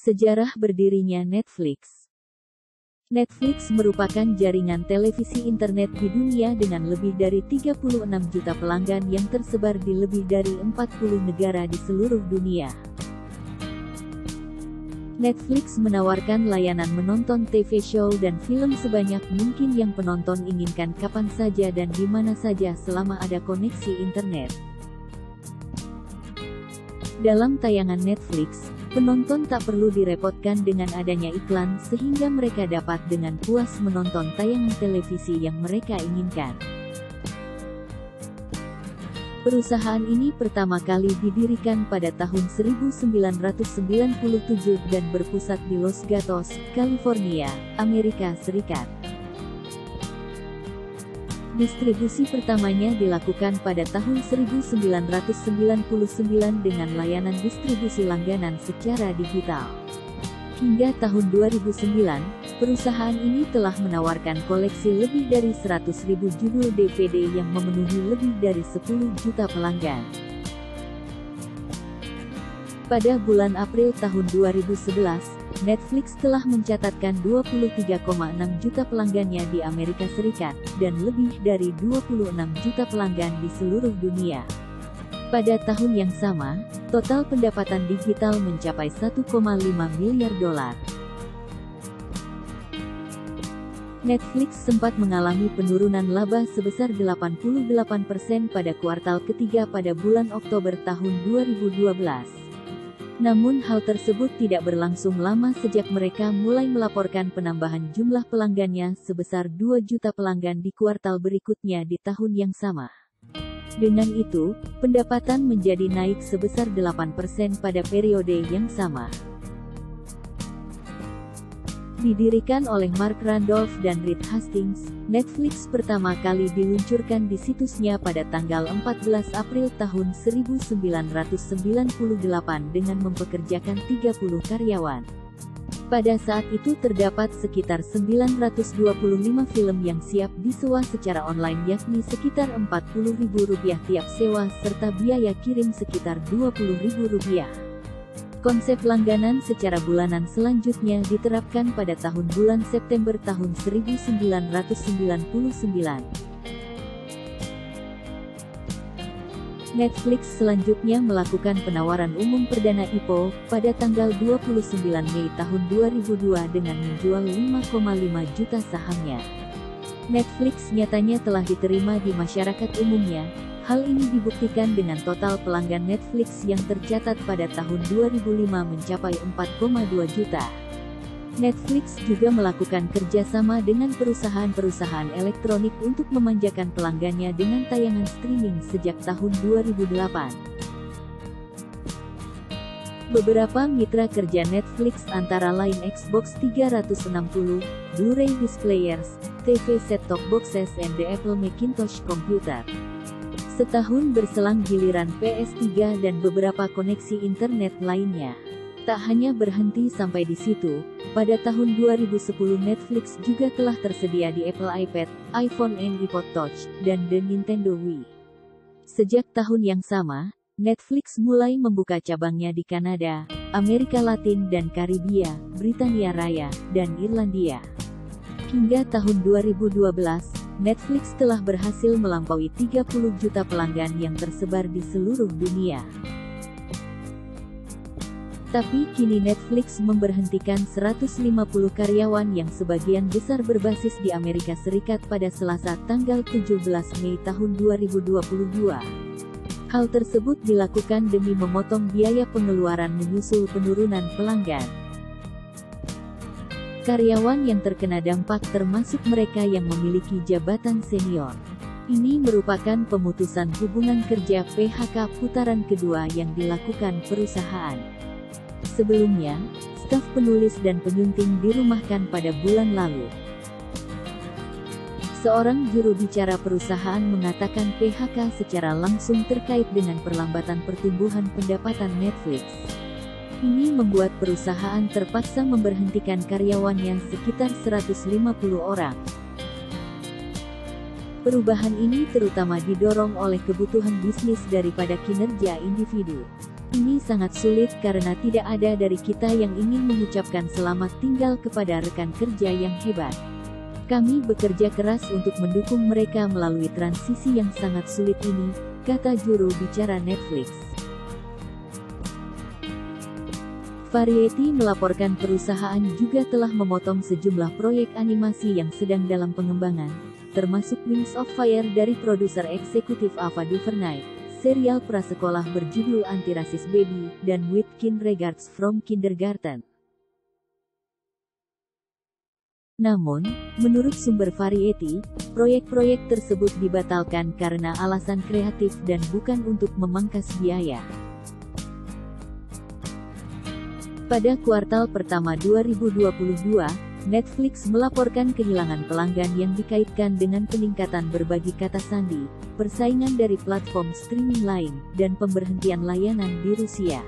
Sejarah berdirinya Netflix. Netflix merupakan jaringan televisi internet di dunia dengan lebih dari 36 juta pelanggan yang tersebar di lebih dari 40 negara di seluruh dunia. Netflix menawarkan layanan menonton TV show dan film sebanyak mungkin yang penonton inginkan kapan saja dan di mana saja selama ada koneksi internet. Dalam tayangan Netflix, penonton tak perlu direpotkan dengan adanya iklan sehingga mereka dapat dengan puas menonton tayangan televisi yang mereka inginkan. Perusahaan ini pertama kali didirikan pada tahun 1997 dan berpusat di Los Gatos, California, Amerika Serikat. Distribusi pertamanya dilakukan pada tahun 1999 dengan layanan distribusi langganan secara digital. Hingga tahun 2009, perusahaan ini telah menawarkan koleksi lebih dari 100.000 judul DVD yang memenuhi lebih dari 10 juta pelanggan. Pada bulan April tahun 2011, Netflix telah mencatatkan 23,6 juta pelanggannya di Amerika Serikat, dan lebih dari 26 juta pelanggan di seluruh dunia. Pada tahun yang sama, total pendapatan digital mencapai 1,5 miliar dolar. Netflix sempat mengalami penurunan laba sebesar 88% pada kuartal ketiga pada bulan Oktober tahun 2012. Namun hal tersebut tidak berlangsung lama sejak mereka mulai melaporkan penambahan jumlah pelanggannya sebesar 2 juta pelanggan di kuartal berikutnya di tahun yang sama. Dengan itu, pendapatan menjadi naik sebesar 8% pada periode yang sama. Didirikan oleh Mark Randolph dan Reed Hastings, Netflix pertama kali diluncurkan di situsnya pada tanggal 14 April tahun 1998 dengan mempekerjakan 30 karyawan. Pada saat itu terdapat sekitar 925 film yang siap disewa secara online, yakni sekitar Rp40.000 tiap sewa serta biaya kirim sekitar Rp20.000. Konsep langganan secara bulanan selanjutnya diterapkan pada bulan September tahun 1999. Netflix selanjutnya melakukan penawaran umum perdana IPO pada tanggal 29 Mei tahun 2002 dengan menjual 5,5 juta sahamnya. Netflix nyatanya telah diterima di masyarakat umumnya. Hal ini dibuktikan dengan total pelanggan Netflix yang tercatat pada tahun 2005 mencapai 4,2 juta. Netflix juga melakukan kerjasama dengan perusahaan-perusahaan elektronik untuk memanjakan pelanggannya dengan tayangan streaming sejak tahun 2008. Beberapa mitra kerja Netflix antara lain Xbox 360, Blu-ray displayers, TV set-top boxes, and the Apple Macintosh computer. Setahun berselang giliran PS3 dan beberapa koneksi internet lainnya. Tak hanya berhenti sampai di situ, pada tahun 2010 Netflix juga telah tersedia di Apple iPad, iPhone and iPod Touch, dan the Nintendo Wii. Sejak tahun yang sama, Netflix mulai membuka cabangnya di Kanada, Amerika Latin dan Karibia, Britania Raya, dan Irlandia. Hingga tahun 2012, Netflix telah berhasil melampaui 30 juta pelanggan yang tersebar di seluruh dunia. Tapi kini Netflix memberhentikan 150 karyawan yang sebagian besar berbasis di Amerika Serikat pada Selasa tanggal 17 Mei tahun 2022. Hal tersebut dilakukan demi memotong biaya pengeluaran menyusul penurunan pelanggan. Karyawan yang terkena dampak termasuk mereka yang memiliki jabatan senior. Ini merupakan pemutusan hubungan kerja PHK putaran kedua yang dilakukan perusahaan. Sebelumnya, staf penulis dan penyunting dirumahkan pada bulan lalu. Seorang juru bicara perusahaan mengatakan PHK secara langsung terkait dengan perlambatan pertumbuhan pendapatan Netflix. Ini membuat perusahaan terpaksa memberhentikan karyawannya sekitar 150 orang. Perubahan ini terutama didorong oleh kebutuhan bisnis daripada kinerja individu. ini sangat sulit karena tidak ada dari kita yang ingin mengucapkan selamat tinggal kepada rekan kerja yang hebat. Kami bekerja keras untuk mendukung mereka melalui transisi yang sangat sulit ini, kata juru bicara Netflix. Variety melaporkan perusahaan juga telah memotong sejumlah proyek animasi yang sedang dalam pengembangan, termasuk Wings of Fire dari produser eksekutif Ava DuVernay, serial prasekolah berjudul Antirasis Baby, dan With Kind Regards from Kindergarten. Namun, menurut sumber Variety, proyek-proyek tersebut dibatalkan karena alasan kreatif dan bukan untuk memangkas biaya. Pada kuartal pertama 2022, Netflix melaporkan kehilangan pelanggan yang dikaitkan dengan peningkatan berbagi kata sandi, persaingan dari platform streaming lain, dan pemberhentian layanan di Rusia.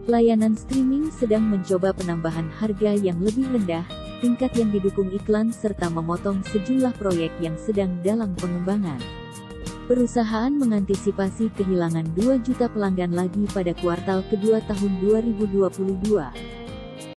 Layanan streaming sedang mencoba penambahan harga yang lebih rendah, tingkat yang didukung iklan serta memotong sejumlah proyek yang sedang dalam pengembangan. Perusahaan mengantisipasi kehilangan 2 juta pelanggan lagi pada kuartal kedua tahun 2022.